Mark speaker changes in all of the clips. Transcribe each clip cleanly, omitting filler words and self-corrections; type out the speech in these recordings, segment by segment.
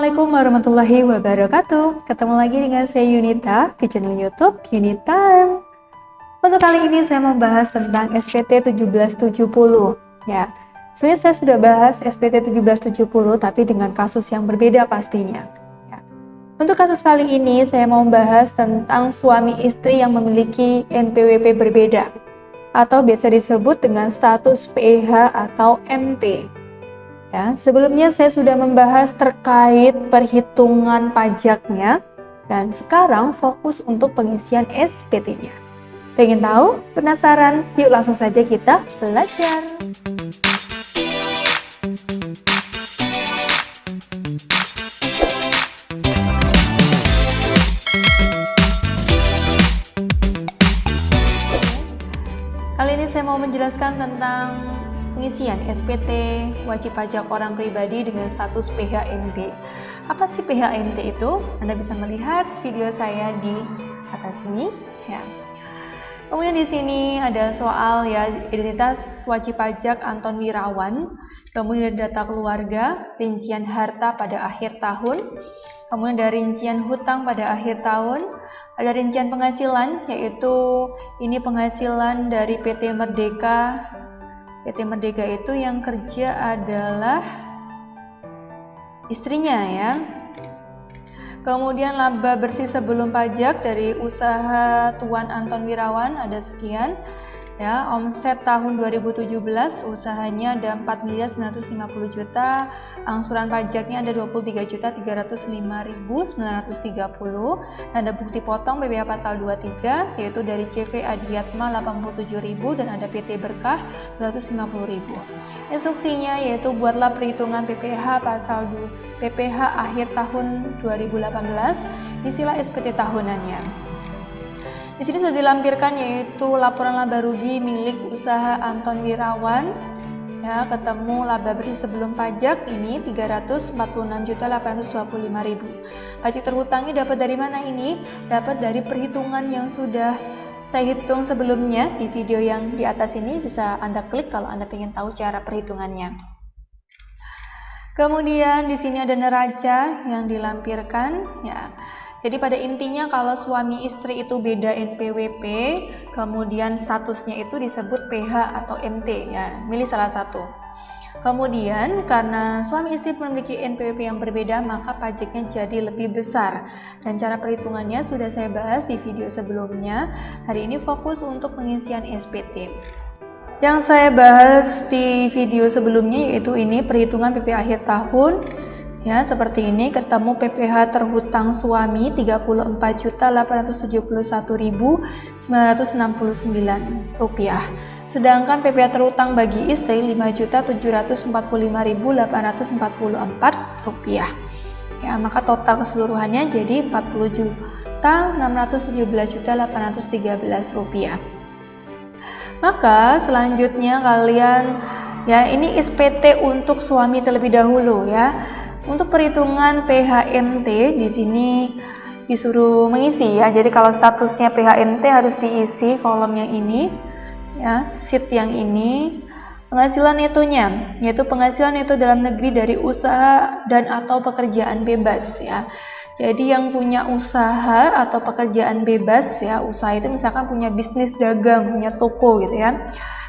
Speaker 1: Assalamualaikum warahmatullahi wabarakatuh. Ketemu lagi dengan saya Yunita di channel YouTube Unitime. Untuk kali ini saya membahas tentang SPT 1770. Ya, sebenarnya saya sudah bahas SPT 1770 tapi dengan kasus yang berbeda pastinya. Ya. Untuk kasus kali ini saya mau membahas tentang suami istri yang memiliki NPWP berbeda atau biasa disebut dengan status PH atau MT. Ya, sebelumnya saya sudah membahas terkait perhitungan pajaknya dan sekarang fokus untuk pengisian SPT-nya. Pengen tahu? Penasaran? Yuk langsung saja kita belajar. Kali ini saya mau menjelaskan tentang pengisian SPT wajib pajak orang pribadi dengan status PHMT. Apa sih PHMT itu? Anda bisa melihat video saya di atas sini. Ya. Kemudian di sini ada soal ya, identitas wajib pajak Anton Wirawan, kemudian data keluarga, rincian harta pada akhir tahun, kemudian ada rincian hutang pada akhir tahun, ada rincian penghasilan, yaitu ini penghasilan dari PT Merdeka. PT Merdeka itu yang kerja adalah istrinya ya. Kemudian laba bersih sebelum pajak dari usaha Tuan Anton Wirawan ada sekian. Ya, omset tahun 2017 usahanya ada 4.950.000.000, angsuran pajaknya ada 23.305.930, dan ada bukti potong PPh pasal 23 yaitu dari CV Adiatma 87.000 dan ada PT Berkah 250.000. Instruksinya yaitu buatlah perhitungan PPh pasal PPh akhir tahun 2018, isilah SPT tahunannya. Di sini sudah dilampirkan yaitu laporan laba rugi milik usaha Anton Wirawan. Ya, ketemu laba bersih sebelum pajak ini 346.825.000. Pajak terhutangnya dapat dari mana ini? Dapat dari perhitungan yang sudah saya hitung sebelumnya di video yang di atas ini, bisa Anda klik kalau Anda ingin tahu cara perhitungannya. Kemudian di sini ada neraca yang dilampirkan ya. Jadi pada intinya kalau suami istri itu beda NPWP, kemudian statusnya itu disebut PH atau MT ya, milih salah satu. Kemudian karena suami istri memiliki NPWP yang berbeda, maka pajaknya jadi lebih besar. Dan cara perhitungannya sudah saya bahas di video sebelumnya. Hari ini fokus untuk pengisian SPT. Yang saya bahas di video sebelumnya yaitu ini perhitungan PP akhir tahun. Ya, seperti ini ketemu PPh terhutang suami 34.871.969 rupiah. Sedangkan PPh terhutang bagi istri 5.745.844 rupiah. Ya, maka total keseluruhannya jadi 40.617.813 rupiah. Maka selanjutnya kalian ya, ini SPT untuk suami terlebih dahulu ya. Untuk perhitungan PHMT di sini disuruh mengisi ya. Jadi kalau statusnya PHMT harus diisi kolom yang ini ya, sheet yang ini. Penghasilan netonya yaitu penghasilan neto dalam negeri dari usaha dan atau pekerjaan bebas ya. Jadi yang punya usaha atau pekerjaan bebas ya, usaha itu misalkan punya bisnis dagang, punya toko gitu ya.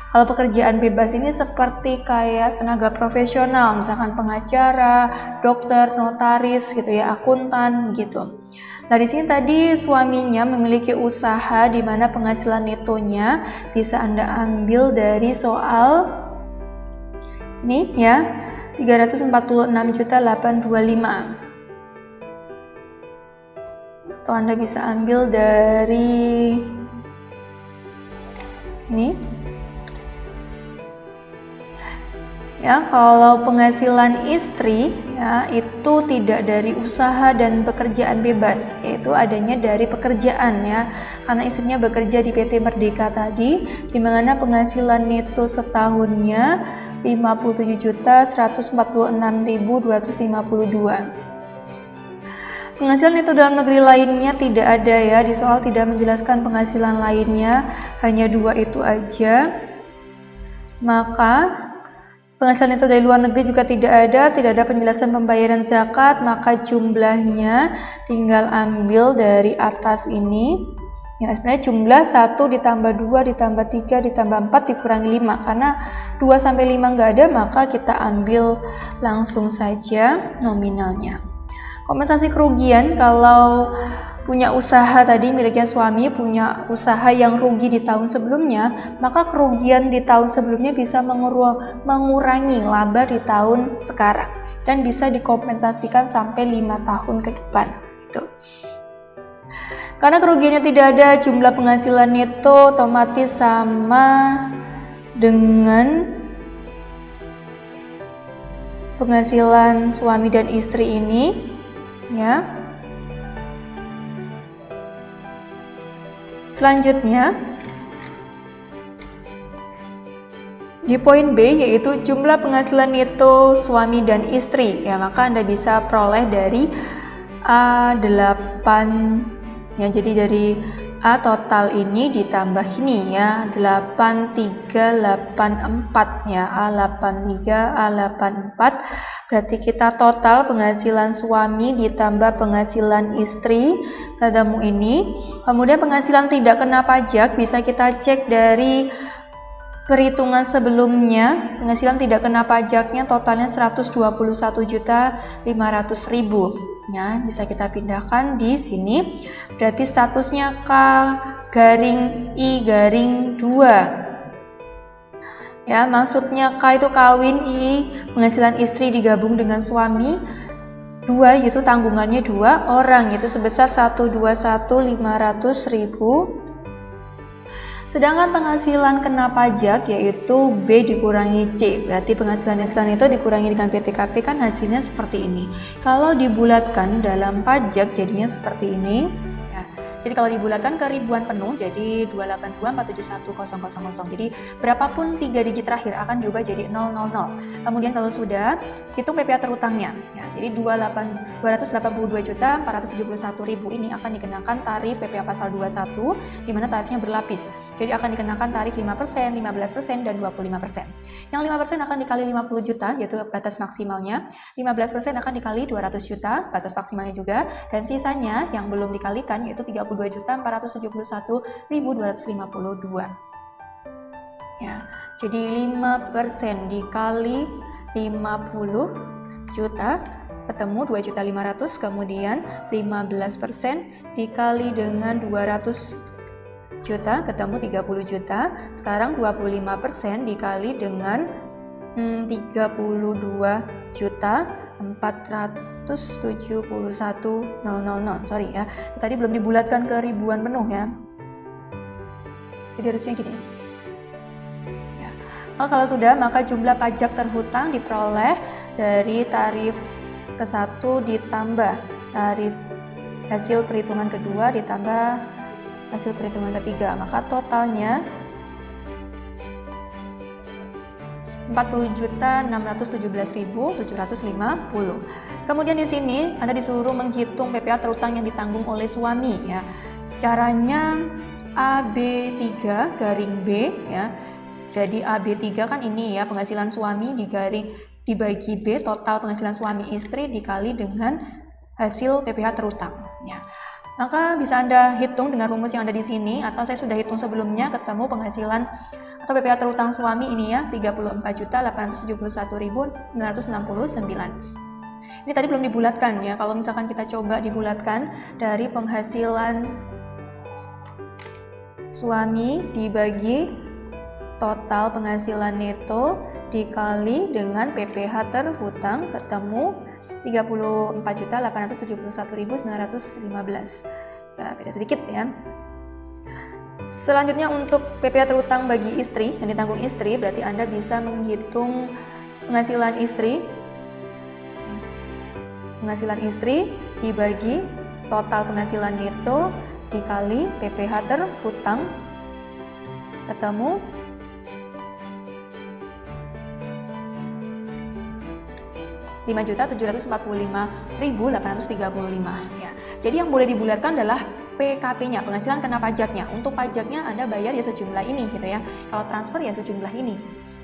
Speaker 1: Kalau pekerjaan bebas ini seperti kayak tenaga profesional, misalkan pengacara, dokter, notaris gitu ya, akuntan gitu. Nah, di sini tadi suaminya memiliki usaha di mana penghasilan netonya bisa Anda ambil dari soal ini ya, 346.825. Atau Anda bisa ambil dari ini. Ya, kalau penghasilan istri ya itu tidak dari usaha dan pekerjaan bebas, yaitu adanya dari pekerjaan ya. Karena istrinya bekerja di PT Merdeka tadi, di mana penghasilan neto setahunnya 57.146.252. Penghasilan neto dalam negeri lainnya tidak ada ya, di soal tidak menjelaskan penghasilan lainnya, hanya dua itu aja. Maka Penghasilan neto dari luar negeri juga tidak ada penjelasan pembayaran zakat, maka jumlahnya tinggal ambil dari atas ini. Ya, sebenarnya jumlah 1 ditambah 2 ditambah 3 ditambah 4 dikurangi 5, karena 2 sampai 5 nggak ada, maka kita ambil langsung saja nominalnya. Kompensasi kerugian, kalau punya usaha tadi miliknya suami, punya usaha yang rugi di tahun sebelumnya, maka kerugian di tahun sebelumnya bisa mengurangi laba di tahun sekarang dan bisa dikompensasikan sampai 5 tahun ke depan. Gitu. Karena kerugiannya tidak ada, jumlah penghasilan neto otomatis sama dengan penghasilan suami dan istri ini, ya. Selanjutnya, di poin B yaitu jumlah penghasilan neto suami dan istri, ya, maka Anda bisa peroleh dari A8, ya, jadi dari A total ini ditambah ini, ya, 8384, ya, A83 A84, berarti kita total penghasilan suami ditambah penghasilan istri, ketemu ini. Kemudian penghasilan tidak kena pajak bisa kita cek dari perhitungan sebelumnya. Penghasilan tidak kena pajaknya totalnya 121.500.000, ya, bisa kita pindahkan di sini. Berarti statusnya K garing I garing 2, ya, maksudnya K itu kawin, I penghasilan istri digabung dengan suami, 2 yaitu tanggungannya 2 orang, yaitu sebesar 121.500.000. Sedangkan penghasilan kena pajak yaitu B dikurangi C, berarti penghasilan itu dikurangi dengan PTKP, kan hasilnya seperti ini. Kalau dibulatkan dalam pajak jadinya seperti ini, ya. Jadi kalau dibulatkan ke ribuan penuh jadi 282.471.000. Jadi berapapun 3 digit terakhir akan diubah jadi 000. Kemudian kalau sudah hitung PPh terhutangnya, ya, jadi 282.471.000 ini akan dikenakan tarif PPh pasal 21, di mana tarifnya berlapis. Jadi akan dikenakan tarif 5%, 15%, dan 25%. Yang 5% akan dikali 50 juta, yaitu batas maksimalnya. 15% akan dikali 200 juta, batas maksimalnya juga. Dan sisanya yang belum dikalikan, yaitu 32.471.252. Ya, jadi 5% dikali 50 juta, ketemu 2.500.000, kemudian 15% dikali dengan 200 juta, ketemu 30 juta. Sekarang 25% dikali dengan 32.471.000. Sorry ya, tadi belum dibulatkan ke ribuan penuh, ya. Jadi harusnya gini. Ya. Kalau sudah, maka jumlah pajak terhutang diperoleh dari tarif ke-1 ditambah tarif hasil perhitungan kedua ditambah hasil perhitungan ketiga, maka totalnya 40.617.750. Kemudian di sini Anda disuruh menghitung PPh terhutang yang ditanggung oleh suami, ya. Caranya AB3 garing B, ya. Jadi AB3 kan ini, ya, penghasilan suami dibagi B, total penghasilan suami istri dikali dengan hasil PPh terhutang, ya. Maka bisa Anda hitung dengan rumus yang ada di sini, atau saya sudah hitung sebelumnya, ketemu penghasilan atau PPh terhutang suami ini, ya, 34.871.969. Ini tadi belum dibulatkan, ya. Kalau misalkan kita coba dibulatkan dari penghasilan suami dibagi total penghasilan neto dikali dengan PPh terhutang, ketemu 34.871.915. Ya, beda sedikit, ya. Selanjutnya untuk PPh terhutang bagi istri yang ditanggung istri, berarti Anda bisa menghitung penghasilan istri. Penghasilan istri dibagi total penghasilan neto dikali PPh terhutang, ketemu 5.745.835, ya. Jadi yang boleh dibulatkan adalah PKP-nya, penghasilan kena pajaknya. Untuk pajaknya Anda bayar ya sejumlah ini, gitu ya. Kalau transfer ya sejumlah ini.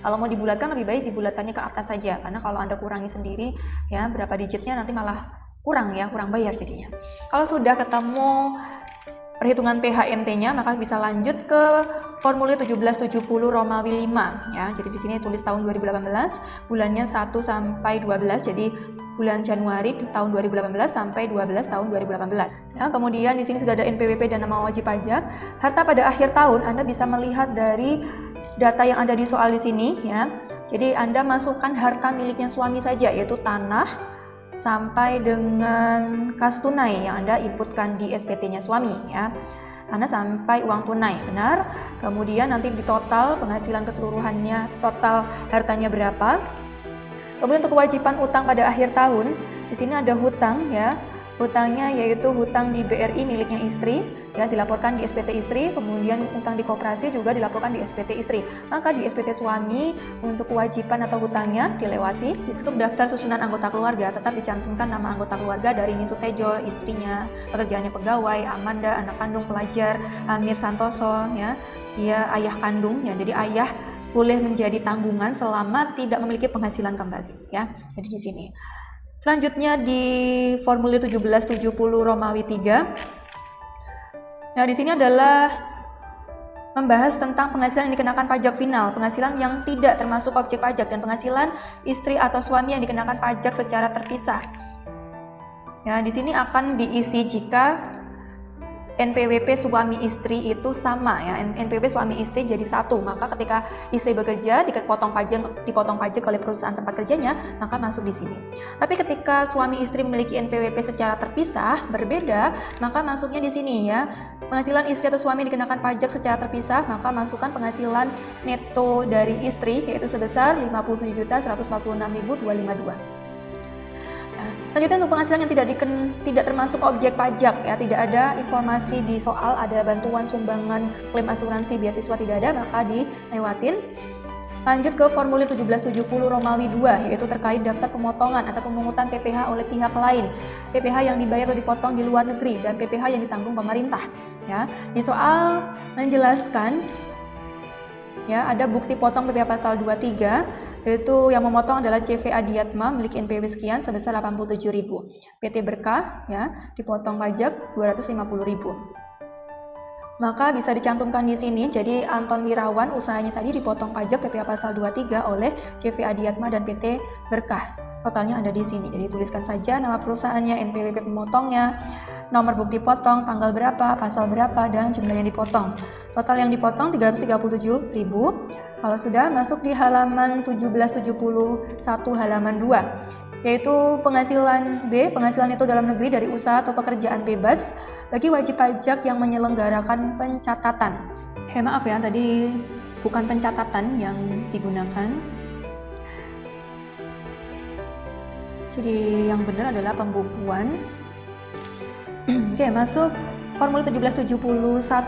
Speaker 1: Kalau mau dibulatkan lebih baik dibulatkannya ke atas saja, karena kalau Anda kurangi sendiri ya berapa digitnya nanti malah kurang bayar jadinya. Kalau sudah ketemu perhitungan PHMT-nya, maka bisa lanjut ke formulir 1770 Romawi 5 ya. Jadi di sini tulis tahun 2018, bulannya 1 sampai 12. Jadi bulan Januari tahun 2018 sampai 12 tahun 2018. Ya, kemudian di sini sudah ada NPWP dan nama wajib pajak. Harta pada akhir tahun Anda bisa melihat dari data yang ada di soal di sini ya. Jadi Anda masukkan harta miliknya suami saja, yaitu tanah sampai dengan kas tunai yang Anda inputkan di SPT-nya suami ya. Tanah sampai uang tunai, benar. Kemudian nanti di total penghasilan keseluruhannya, total hartanya berapa. Kemudian untuk kewajiban utang pada akhir tahun, di sini ada hutang ya. Hutangnya yaitu hutang di BRI miliknya istri ya, dilaporkan di SPT istri, kemudian hutang di koperasi juga dilaporkan di SPT istri. Maka di SPT suami untuk kewajiban atau hutangnya dilewati. Di skop daftar susunan anggota keluarga tetap dicantumkan nama anggota keluarga dari Nisutejo, istrinya, pekerjaannya pegawai, Amanda, anak kandung pelajar, Amir Santoso ya, dia ayah kandung ya. Jadi ayah boleh menjadi tanggungan selama tidak memiliki penghasilan kembali ya. Jadi di sini. Selanjutnya di formulir 1770 Romawi 3. Nah, di sini adalah membahas tentang penghasilan yang dikenakan pajak final, penghasilan yang tidak termasuk objek pajak, dan penghasilan istri atau suami yang dikenakan pajak secara terpisah. Ya, di sini akan diisi jika NPWP suami istri itu sama ya, NPWP suami istri jadi satu, maka ketika istri bekerja dipotong pajak oleh perusahaan tempat kerjanya, maka masuk di sini. Tapi ketika suami istri memiliki NPWP secara terpisah berbeda, maka masuknya di sini ya. Penghasilan istri atau suami dikenakan pajak secara terpisah, maka masukkan penghasilan neto dari istri yaitu sebesar 57.146.252. Selanjutnya untuk penghasilan yang tidak termasuk objek pajak ya, tidak ada informasi di soal ada bantuan, sumbangan, klaim asuransi, beasiswa tidak ada, maka dilewatin. Lanjut ke formulir 1770 Romawi 2 yaitu terkait daftar pemotongan atau pemungutan PPh oleh pihak lain. PPh yang dibayar atau dipotong di luar negeri dan PPh yang ditanggung pemerintah ya. Di soal menjelaskan ya, ada bukti potong PPh pasal 23 yaitu yang memotong adalah CV Adiatma milik NPW sekian sebesar 87.000. PT Berkah ya dipotong pajak 250.000. Maka bisa dicantumkan di sini. Jadi Anton Wirawan usahanya tadi dipotong pajak PPh pasal 23 oleh CV Adiatma dan PT Berkah. Totalnya ada di sini. Jadi tuliskan saja nama perusahaannya, NPWP pemotongnya, nomor bukti potong, tanggal berapa, pasal berapa, dan jumlah yang dipotong. Total yang dipotong 337.000. Kalau sudah masuk di halaman 1771 halaman 2, yaitu penghasilan B, penghasilan itu dalam negeri dari usaha atau pekerjaan bebas bagi wajib pajak yang menyelenggarakan pencatatan. Maaf ya, tadi bukan pencatatan yang digunakan. Jadi yang benar adalah pembukuan. Oke, masuk formulir 1771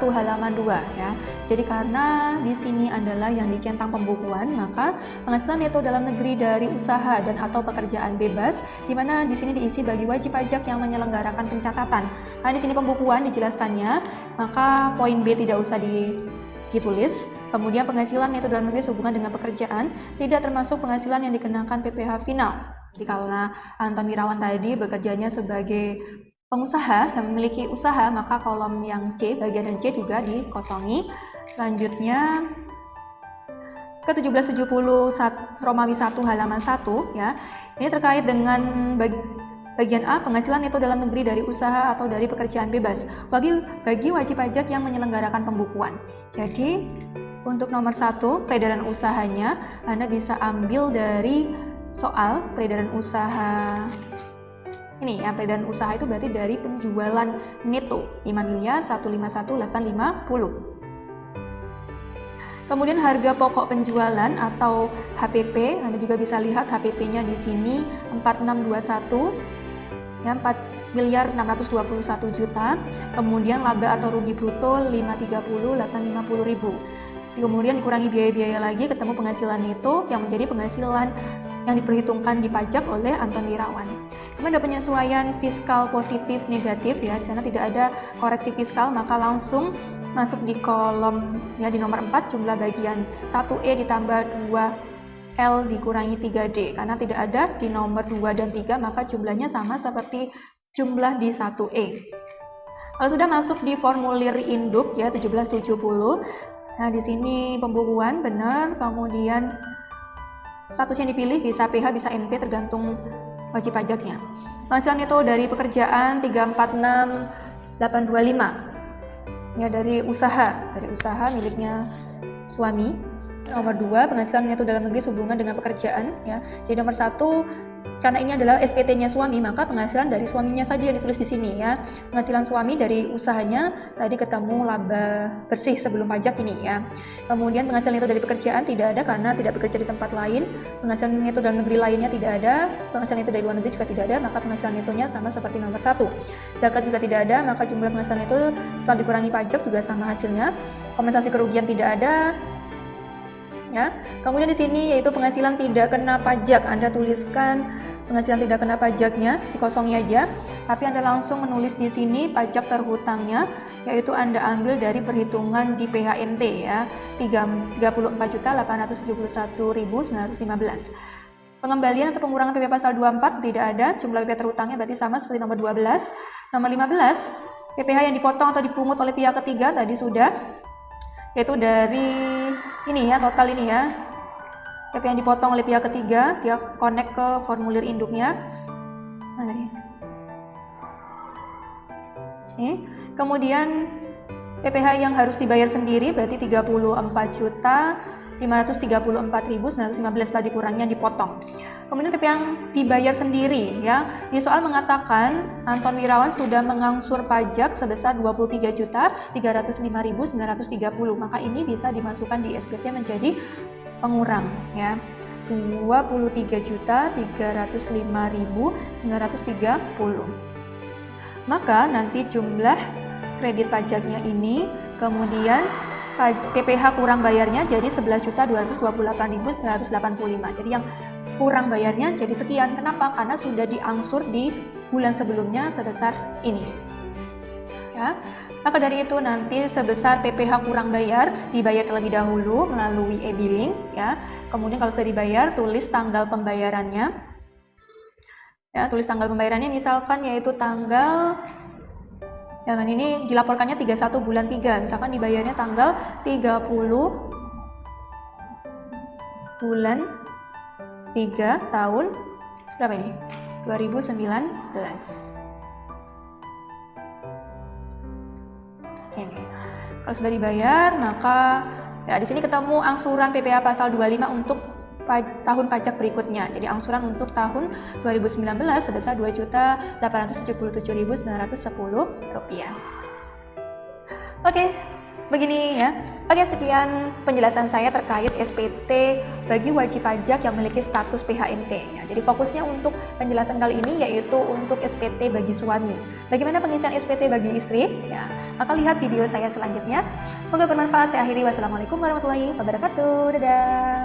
Speaker 1: halaman 2 ya. Jadi karena di sini adalah yang dicentang pembukuan, maka penghasilan neto dalam negeri dari usaha dan atau pekerjaan bebas, di mana di sini diisi bagi wajib pajak yang menyelenggarakan pencatatan. Nah, di sini pembukuan dijelaskannya, maka poin B tidak usah ditulis. Kemudian penghasilan neto dalam negeri sehubungan dengan pekerjaan tidak termasuk penghasilan yang dikenakan PPh final. Jadi karena Anton Wirawan tadi bekerjanya sebagai pengusaha yang memiliki usaha, maka kolom yang C, bagian yang C juga dikosongi. Selanjutnya ke 1770 Romawi 1 halaman 1 ya. Ini terkait dengan bagian A, penghasilan neto dalam negeri dari usaha atau dari pekerjaan bebas bagi wajib pajak yang menyelenggarakan pembukuan. Jadi untuk nomor 1 peredaran usahanya Anda bisa ambil dari soal peredaran usaha. Ini ya, peredaran usaha itu berarti dari penjualan neto 5.151.850. Kemudian harga pokok penjualan atau HPP, Anda juga bisa lihat HPP-nya di sini 4621 ya, 4.621 juta. Kemudian laba atau rugi bruto 530.850.000. Kemudian dikurangi biaya-biaya lagi ketemu penghasilan neto yang menjadi penghasilan yang diperhitungkan di pajak oleh Anton Wirawan. Kemudian ada penyesuaian fiskal positif negatif ya, di sana tidak ada koreksi fiskal, maka langsung masuk di kolom ya di nomor 4 jumlah bagian 1E ditambah 2L dikurangi 3D, karena tidak ada di nomor 2 dan 3 maka jumlahnya sama seperti jumlah di 1E. Kalau sudah masuk di formulir induk ya 1770, nah di sini pembukuan benar, kemudian status yang dipilih bisa PH bisa MT tergantung wajib pajaknya. Penghasilan neto dari pekerjaan 346825 ya, dari usaha miliknya suami. Nomor 2 penghasilan neto dalam negeri sehubungan dengan pekerjaan ya. Jadi nomor 1 karena ini adalah SPT-nya suami, maka penghasilan dari suaminya saja yang ditulis di sini ya. Penghasilan suami dari usahanya tadi ketemu laba bersih sebelum pajak ini ya. Kemudian penghasilan neto dari pekerjaan tidak ada karena tidak bekerja di tempat lain. Penghasilan neto dalam negeri lainnya tidak ada. Penghasilan neto dari luar negeri juga tidak ada, maka penghasilan netonya sama seperti nomor 1. Zakat juga tidak ada, maka jumlah penghasilan neto setelah dikurangi pajak juga sama hasilnya. Kompensasi kerugian tidak ada. Ya. Kemudian di sini yaitu penghasilan tidak kena pajak, Anda tuliskan penghasilan tidak kena pajaknya, dikosongi aja. Tapi Anda langsung menulis di sini pajak terhutangnya, yaitu Anda ambil dari perhitungan di PHNT ya, 34.871.915. Pengembalian atau pengurangan PP pasal 24 tidak ada, jumlah PP terhutangnya berarti sama seperti nomor 12. Nomor 15, PPh yang dipotong atau dipungut oleh pihak ketiga tadi sudah, yaitu dari ini ya, total ini ya, PP yang dipotong oleh pihak ketiga, dia connect ke formulir induknya. Kemudian PPh yang harus dibayar sendiri berarti 34.534.915 setelah dikurangnya dipotong. Kemudian PP yang dibayar sendiri ya, di soal mengatakan Anton Wirawan sudah mengangsur pajak sebesar 23.305.930, maka ini bisa dimasukkan di SPT menjadi pengurang ya, 23.305.930. Maka nanti jumlah kredit pajaknya ini, kemudian PPh kurang bayarnya jadi 11.228.985. Jadi yang kurang bayarnya jadi sekian. Kenapa? Karena sudah diangsur di bulan sebelumnya sebesar ini. Ya. Maka dari itu nanti sebesar PPh kurang bayar dibayar terlebih dahulu melalui e-billing ya. Kemudian kalau sudah dibayar tulis tanggal pembayarannya. Ya, tulis tanggal pembayarannya misalkan yaitu tanggal ya kan, ini dilaporkannya 31 bulan 3, misalkan dibayarnya tanggal 30 bulan 3 tahun berapa ini? 2019. Oke. Kalau sudah dibayar, maka ya di sini ketemu angsuran PPh pasal 25 untuk tahun pajak berikutnya. Jadi angsuran untuk tahun 2019 sebesar Rp2.877.910. Oke, begini ya. Oke, sekian penjelasan saya terkait SPT bagi wajib pajak yang memiliki status PHNT. Ya, jadi fokusnya untuk penjelasan kali ini yaitu untuk SPT bagi suami. Bagaimana pengisian SPT bagi istri? Ya, maka lihat video saya selanjutnya. Semoga bermanfaat. Saya akhiri. Wassalamualaikum warahmatullahi wabarakatuh. Dadah.